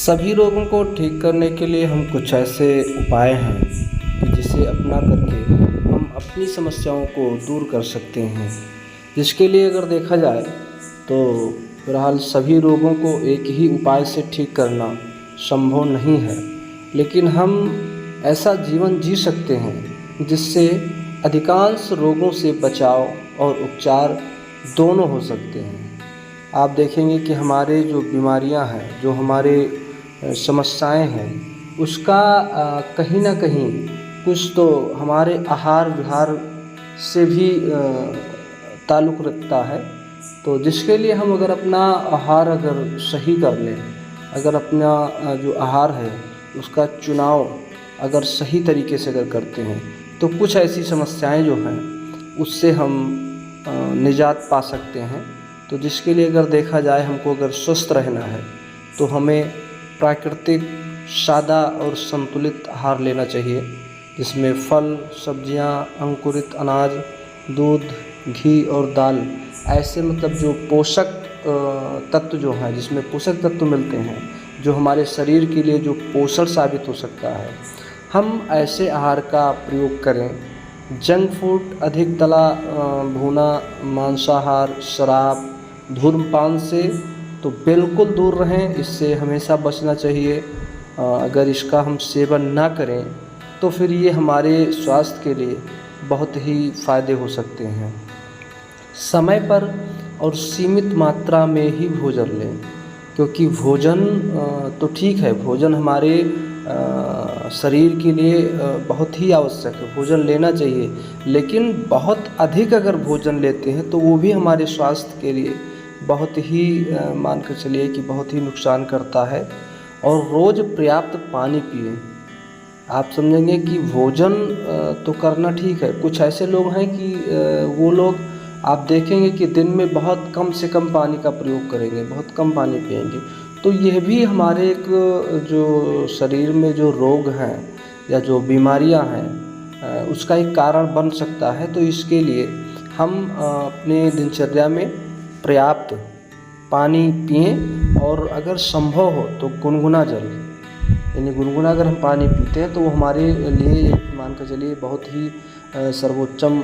सभी रोगों को ठीक करने के लिए हम कुछ ऐसे उपाय हैं कि जिसे अपना करके हम अपनी समस्याओं को दूर कर सकते हैं। जिसके लिए अगर देखा जाए तो बहरहाल सभी रोगों को एक ही उपाय से ठीक करना संभव नहीं है, लेकिन हम ऐसा जीवन जी सकते हैं जिससे अधिकांश रोगों से बचाव और उपचार दोनों हो सकते हैं। आप देखेंगे कि हमारे जो बीमारियां हैं, जो हमारे समस्याएं हैं, उसका कहीं ना कहीं कुछ तो हमारे आहार विहार से भी ताल्लुक़ रखता है। तो जिसके लिए हम अगर अपना आहार अगर सही कर लें, अगर अपना जो आहार है उसका चुनाव अगर सही तरीके से अगर करते हैं तो कुछ ऐसी समस्याएं जो हैं उससे हम निजात पा सकते हैं। तो जिसके लिए अगर देखा जाए, हमको अगर स्वस्थ रहना है तो हमें प्राकृतिक, सादा और संतुलित आहार लेना चाहिए, जिसमें फल, सब्जियां, अंकुरित अनाज, दूध, घी और दाल ऐसे जो पोषक तत्व जो हैं, जिसमें पोषक तत्व मिलते हैं, जो हमारे शरीर के लिए जो पोषण साबित हो सकता है, हम ऐसे आहार का प्रयोग करें। जंक फूड, अधिक तला भुना मांसाहार, शराब, धूम्रपान से तो बिल्कुल दूर रहें, इससे हमेशा बचना चाहिए। अगर इसका हम सेवन ना करें तो फिर ये हमारे स्वास्थ्य के लिए बहुत ही फ़ायदे हो सकते हैं। समय पर और सीमित मात्रा में ही भोजन लें, क्योंकि भोजन तो ठीक है, भोजन हमारे शरीर के लिए बहुत ही आवश्यक है, भोजन लेना चाहिए, लेकिन बहुत अधिक अगर भोजन लेते हैं तो वो भी हमारे स्वास्थ्य के लिए बहुत ही मान कर चलिए कि बहुत ही नुकसान करता है। और रोज़ पर्याप्त पानी पिएं। आप समझेंगे कि भोजन तो करना ठीक है, कुछ ऐसे लोग हैं कि वो लोग आप देखेंगे कि दिन में बहुत कम से कम पानी का प्रयोग करेंगे, बहुत कम पानी पिएंगे। तो यह भी हमारे एक जो शरीर में जो रोग हैं या जो बीमारियां हैं उसका एक कारण बन सकता है। तो इसके लिए हम अपने दिनचर्या में पर्याप्त पानी पिएं, और अगर संभव हो तो गुनगुना जल, यानी गुनगुना अगर हम पानी पीते हैं तो वो हमारे लिए मान कर चलिए बहुत ही सर्वोत्तम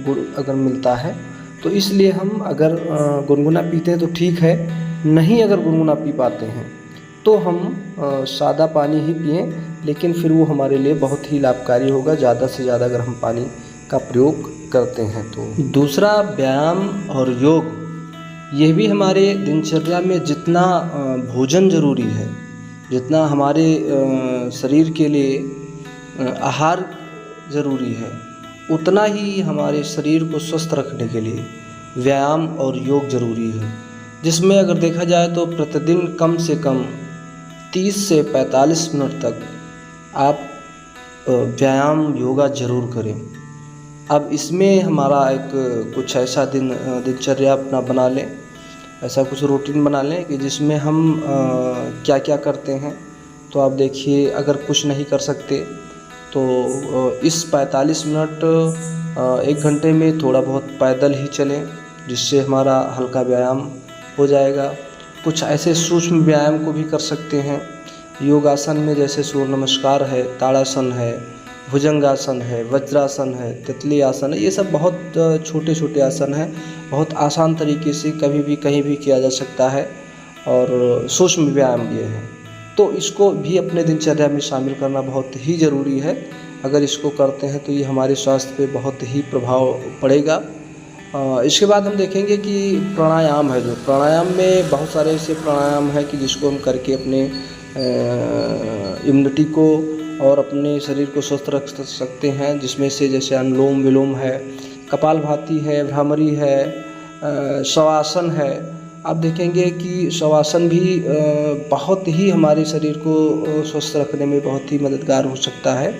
गुण अगर मिलता है। तो इसलिए हम अगर गुनगुना पीते हैं तो ठीक है, नहीं अगर गुनगुना पी पाते हैं तो हम सादा पानी ही पिएं, लेकिन फिर वो हमारे लिए बहुत ही लाभकारी होगा ज़्यादा से ज़्यादा अगर हम पानी का प्रयोग करते हैं। तो दूसरा, व्यायाम और योग, यह भी हमारे दिनचर्या में जितना भोजन ज़रूरी है, जितना हमारे शरीर के लिए आहार ज़रूरी है, उतना ही हमारे शरीर को स्वस्थ रखने के लिए व्यायाम और योग ज़रूरी है। जिसमें अगर देखा जाए तो प्रतिदिन कम से कम 30 से 45 मिनट तक आप व्यायाम योगा ज़रूर करें। अब इसमें हमारा एक कुछ ऐसा दिनचर्या अपना बना लें, ऐसा कुछ रूटीन बना लें कि जिसमें हम क्या क्या करते हैं। तो आप देखिए, अगर कुछ नहीं कर सकते तो इस 45 मिनट 1 घंटे में थोड़ा बहुत पैदल ही चलें, जिससे हमारा हल्का व्यायाम हो जाएगा। कुछ ऐसे सूक्ष्म व्यायाम को भी कर सकते हैं योगासन में, जैसे सूर्य नमस्कार है, ताड़ासन है, भुजंगासन है, वज्रासन है, तितली आसन है। ये सब बहुत छोटे छोटे आसन हैं, बहुत आसान तरीके से कभी भी कहीं भी किया जा सकता है, और सूक्ष्म व्यायाम ये है। तो इसको भी अपने दिनचर्या में शामिल करना बहुत ही ज़रूरी है। अगर इसको करते हैं तो ये हमारे स्वास्थ्य पे बहुत ही प्रभाव पड़ेगा। इसके बाद हम देखेंगे कि प्राणायाम है, जो प्राणायाम में बहुत सारे ऐसे प्राणायाम हैं कि जिसको हम करके अपने इम्यूनिटी को और अपने शरीर को स्वस्थ रख सकते हैं। जिसमें से जैसे अनुलोम विलोम है, कपालभाति है, भ्रामरी है, शवासन है। आप देखेंगे कि शवासन भी बहुत ही हमारे शरीर को स्वस्थ रखने में बहुत ही मददगार हो सकता है।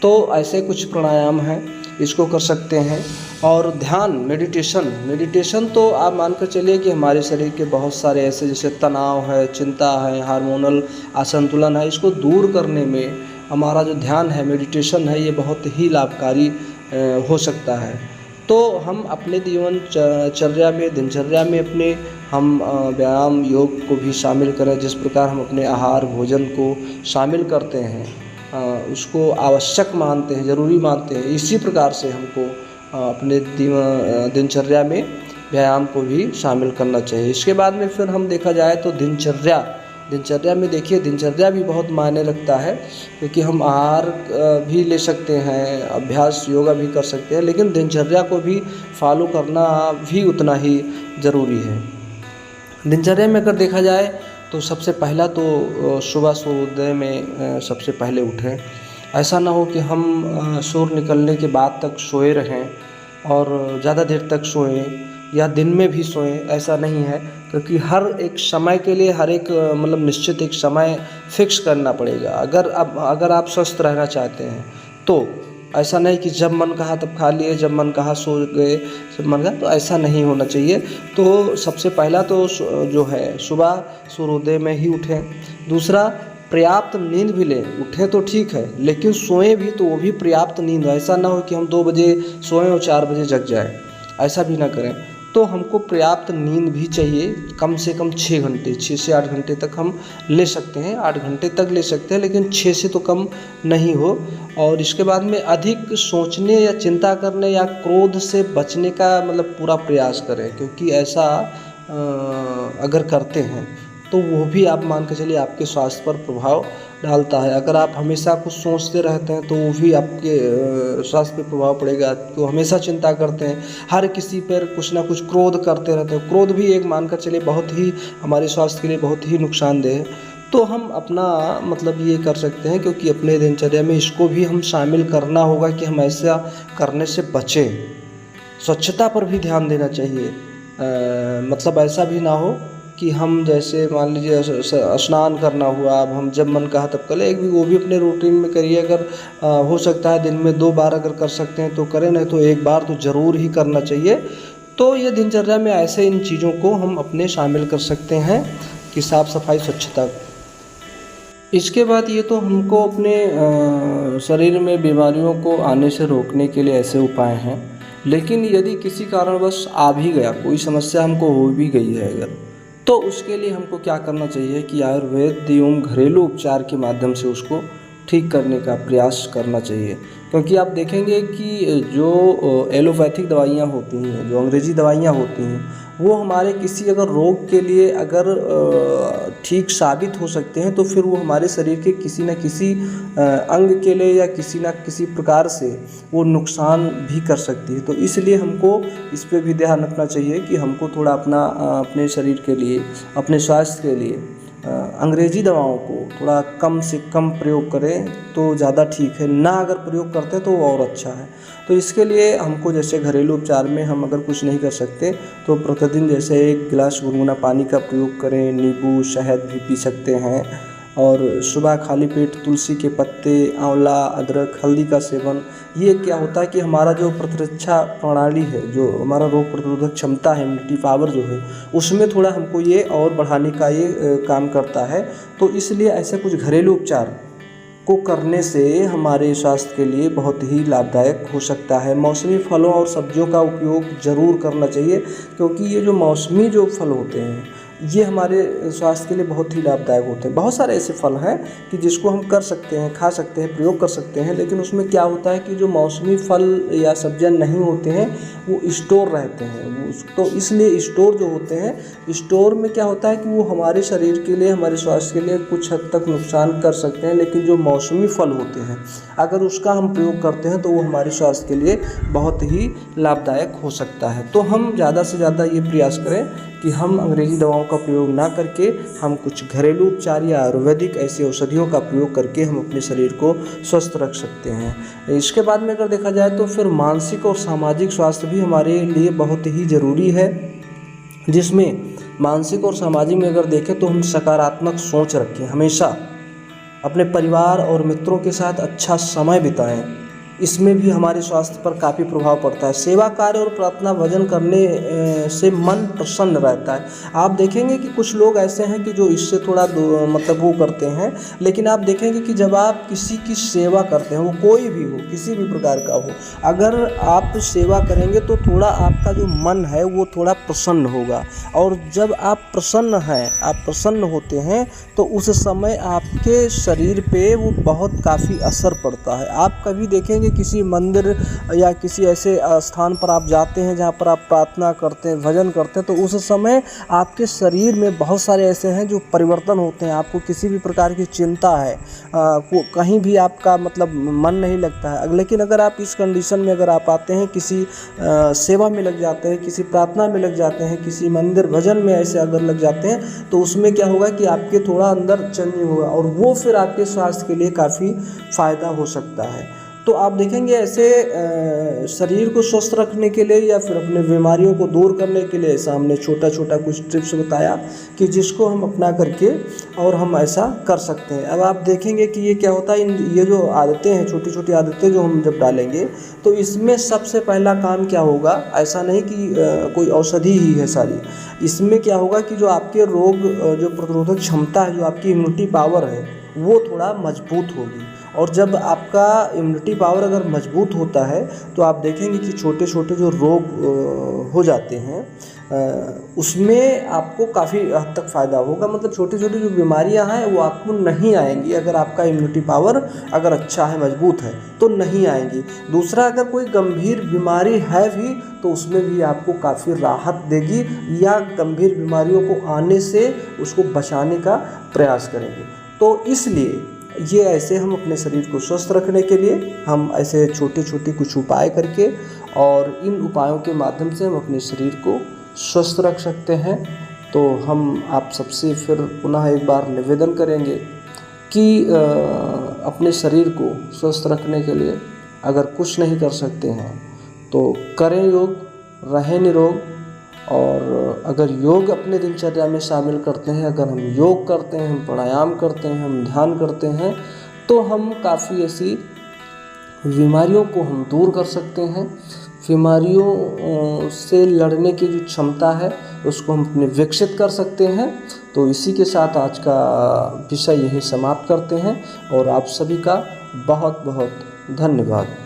तो ऐसे कुछ प्राणायाम हैं, इसको कर सकते हैं। और ध्यान, मेडिटेशन तो आप मानकर चलिए कि हमारे शरीर के बहुत सारे ऐसे जैसे तनाव है, चिंता है, हार्मोनल असंतुलन है, इसको दूर करने में हमारा जो ध्यान है, मेडिटेशन है, ये बहुत ही लाभकारी हो सकता है। तो हम अपने दिनचर्या में अपने हम व्यायाम योग को भी शामिल करें। जिस प्रकार हम अपने आहार भोजन को शामिल करते हैं, उसको आवश्यक मानते हैं, ज़रूरी मानते हैं, इसी प्रकार से हमको अपने दिनचर्या में व्यायाम को भी शामिल करना चाहिए। इसके बाद में फिर हम देखा जाए तो दिनचर्या में देखिए, दिनचर्या भी बहुत मायने रखता है, क्योंकि हम आहार भी ले सकते हैं, अभ्यास योगा भी कर सकते हैं, लेकिन दिनचर्या को भी फॉलो करना भी उतना ही ज़रूरी है। दिनचर्या में अगर देखा जाए तो सबसे पहला तो सुबह सूर्योदय में सबसे पहले उठें। ऐसा ना हो कि हम सूर्य निकलने के बाद तक सोए रहें और ज़्यादा देर तक सोएं या दिन में भी सोएं, ऐसा नहीं है, क्योंकि हर एक समय के लिए हर एक मतलब निश्चित एक समय फिक्स करना पड़ेगा। अगर आप स्वस्थ रहना चाहते हैं तो ऐसा नहीं कि जब मन कहा तब खा लिए, जब मन कहा सो गए, जब मन कहा, तो ऐसा नहीं होना चाहिए। तो सबसे पहला तो जो है सुबह सूर्योदय में ही उठें। दूसरा, पर्याप्त नींद भी लें। उठें तो ठीक है, लेकिन सोएं भी तो वो भी पर्याप्त नींद हो। ऐसा ना हो कि हम 2 बजे सोएं और 4 बजे जग जाए, ऐसा भी ना करें। तो हमको पर्याप्त नींद भी चाहिए, कम से कम 6 घंटे, 6 से 8 घंटे तक हम ले सकते हैं, 8 घंटे तक ले सकते हैं, लेकिन 6 से तो कम नहीं हो। और इसके बाद में अधिक सोचने या चिंता करने या क्रोध से बचने का मतलब पूरा प्रयास करें, क्योंकि ऐसा अगर करते हैं तो वो भी आप मान के चलिए आपके स्वास्थ्य पर प्रभाव डालता है। अगर आप हमेशा कुछ सोचते रहते हैं तो वो भी आपके स्वास्थ्य पर प्रभाव पड़ेगा। तो हमेशा चिंता करते हैं, हर किसी पर कुछ ना कुछ क्रोध करते रहते हैं, क्रोध भी एक मान कर चलिए बहुत ही हमारे स्वास्थ्य के लिए बहुत ही नुकसानदेह है। तो हम अपना मतलब ये कर सकते हैं, क्योंकि अपने दिनचर्या में इसको भी हम शामिल करना होगा कि हम ऐसा करने से बचें। स्वच्छता पर भी ध्यान देना चाहिए। मतलब ऐसा भी ना हो कि हम जैसे मान लीजिए स्नान करना हुआ, अब हम जब मन कहा तब कर ले, वो भी अपने रूटीन में करिए। अगर हो सकता है दिन में 2 बार अगर कर सकते हैं तो करें, नहीं तो 1 बार तो ज़रूर ही करना चाहिए। तो ये दिनचर्या में ऐसे इन चीज़ों को हम अपने शामिल कर सकते हैं कि साफ़ सफाई स्वच्छता। इसके बाद ये तो हमको अपने शरीर में बीमारियों को आने से रोकने के लिए ऐसे उपाय हैं, लेकिन यदि किसी कारणवश आ भी गया, कोई समस्या हमको हो भी गई है अगर, तो उसके लिए हमको क्या करना चाहिए कि आयुर्वेद एवं घरेलू उपचार के माध्यम से उसको ठीक करने का प्रयास करना चाहिए। क्योंकि आप देखेंगे कि जो एलोपैथिक दवाइयाँ होती हैं, जो अंग्रेज़ी दवाइयाँ होती हैं, वो हमारे किसी अगर रोग के लिए अगर ठीक साबित हो सकते हैं, तो फिर वो हमारे शरीर के किसी न किसी अंग के लिए या किसी न किसी प्रकार से वो नुकसान भी कर सकती है। तो इसलिए हमको इस पे भी ध्यान रखना चाहिए कि हमको थोड़ा अपने शरीर के लिए, अपने स्वास्थ्य के लिए अंग्रेज़ी दवाओं को थोड़ा कम से कम प्रयोग करें तो ज़्यादा ठीक है। ना अगर प्रयोग करते हैं तो वो और अच्छा है। तो इसके लिए हमको जैसे घरेलू उपचार में हम अगर कुछ नहीं कर सकते तो प्रतिदिन जैसे 1 गिलास गुनगुना पानी का प्रयोग करें, नींबू शहद भी पी सकते हैं, और सुबह खाली पेट तुलसी के पत्ते, आंवला, अदरक, हल्दी का सेवन। ये क्या होता है कि हमारा जो प्रतिरक्षा प्रणाली है, जो हमारा रोग प्रतिरोधक क्षमता है, इम्यूनिटी पावर जो है, उसमें थोड़ा हमको ये और बढ़ाने का ये काम करता है। तो इसलिए ऐसे कुछ घरेलू उपचार को करने से हमारे स्वास्थ्य के लिए बहुत ही लाभदायक हो सकता है। मौसमी फलों और सब्जियों का उपयोग ज़रूर करना चाहिए, क्योंकि ये जो मौसमी जो फल होते हैं ये हमारे स्वास्थ्य के लिए बहुत ही लाभदायक होते हैं। बहुत सारे ऐसे फल हैं कि जिसको हम कर सकते हैं, खा सकते हैं, प्रयोग कर सकते हैं, लेकिन उसमें क्या होता है कि जो मौसमी फल या सब्जियां नहीं होते हैं वो स्टोर रहते हैं। तो इसलिए स्टोर जो होते हैं, स्टोर में क्या होता है कि वो हमारे शरीर के लिए, हमारे स्वास्थ्य के लिए कुछ हद तक नुकसान कर सकते हैं, लेकिन जो मौसमी फल होते हैं अगर उसका हम प्रयोग करते हैं तो वो हमारे स्वास्थ्य के लिए बहुत ही लाभदायक हो सकता है। तो हम ज़्यादा से ज़्यादा ये प्रयास करें कि हम अंग्रेज़ी दवाओं का प्रयोग ना करके हम कुछ घरेलू उपचार या आयुर्वेदिक ऐसी औषधियों का प्रयोग करके हम अपने शरीर को स्वस्थ रख सकते हैं। इसके बाद में अगर देखा जाए तो फिर मानसिक और सामाजिक स्वास्थ्य भी हमारे लिए बहुत ही ज़रूरी है, जिसमें मानसिक और सामाजिक में अगर देखें तो हम सकारात्मक सोच रखें, हमेशा अपने परिवार और मित्रों के साथ अच्छा समय बिताएं। इसमें भी हमारे स्वास्थ्य पर काफ़ी प्रभाव पड़ता है। सेवा कार्य और प्रार्थना भजन करने से मन प्रसन्न रहता है। आप देखेंगे कि कुछ लोग ऐसे हैं कि जो इससे थोड़ा मतलब वो करते हैं, लेकिन आप देखेंगे कि जब आप किसी की सेवा करते हैं, वो कोई भी हो, किसी भी प्रकार का हो, अगर आप सेवा करेंगे तो थोड़ा आपका जो मन है वो थोड़ा प्रसन्न होगा। और जब आप प्रसन्न हैं, आप प्रसन्न होते हैं, तो उस समय आपके शरीर पे वो बहुत काफ़ी असर पड़ता है। आप कभी देखेंगे किसी मंदिर या किसी ऐसे स्थान पर आप जाते हैं जहाँ पर आप प्रार्थना करते हैं, भजन करते हैं, तो उस समय आपके शरीर में बहुत सारे ऐसे हैं जो परिवर्तन होते हैं। आपको किसी भी प्रकार की चिंता है, कहीं भी आपका मतलब मन नहीं लगता है। लेकिन अगर आप इस कंडीशन में अगर आप आते हैं, किसी सेवा में लग जाते हैं, किसी प्रार्थना में लग जाते हैं, किसी मंदिर भजन में ऐसे अगर लग जाते हैं, तो उसमें क्या होगा कि आपके थोड़ा अंदर चेंजिंग होगा और वो फिर आपके स्वास्थ्य के लिए काफ़ी फ़ायदा हो सकता है। तो आप देखेंगे ऐसे शरीर को स्वस्थ रखने के लिए या फिर अपने बीमारियों को दूर करने के लिए ऐसा हमने छोटा छोटा कुछ टिप्स बताया कि जिसको हम अपना करके और हम ऐसा कर सकते हैं। अब आप देखेंगे कि ये क्या होता है, ये जो आदतें हैं, छोटी छोटी आदतें जो हम जब डालेंगे, तो इसमें सबसे पहला काम क्या होगा, ऐसा नहीं कि कोई औषधि ही है सारी। इसमें क्या होगा कि जो आपके रोग जो प्रतिरोधक क्षमता है, जो आपकी इम्यूनिटी पावर है, वो थोड़ा मजबूत होगी। और जब आपका इम्यूनिटी पावर अगर मजबूत होता है, तो आप देखेंगे कि छोटे छोटे जो रोग हो जाते हैं उसमें आपको काफ़ी हद तक फ़ायदा होगा। मतलब छोटी छोटी जो बीमारियां हैं वो आपको नहीं आएंगी, अगर आपका इम्यूनिटी पावर अगर अच्छा है, मजबूत है, तो नहीं आएंगी। दूसरा, अगर कोई गंभीर बीमारी है भी तो उसमें भी आपको काफ़ी राहत देगी, या गंभीर बीमारियों को आने से उसको बचाने का प्रयास करेंगे। तो इसलिए ये ऐसे हम अपने शरीर को स्वस्थ रखने के लिए हम ऐसे छोटे छोटे कुछ उपाय करके, और इन उपायों के माध्यम से हम अपने शरीर को स्वस्थ रख सकते हैं। तो हम आप सबसे फिर पुनः एक बार निवेदन करेंगे कि अपने शरीर को स्वस्थ रखने के लिए अगर कुछ नहीं कर सकते हैं तो करें योग, रहें निरोग। और अगर योग अपने दिनचर्या में शामिल करते हैं, अगर हम योग करते हैं, हम प्राणायाम करते हैं, हम ध्यान करते हैं, तो हम काफ़ी ऐसी बीमारियों को हम दूर कर सकते हैं। बीमारियों से लड़ने की जो क्षमता है उसको हम अपने विकसित कर सकते हैं। तो इसी के साथ आज का विषय यही समाप्त करते हैं और आप सभी का बहुत बहुत धन्यवाद।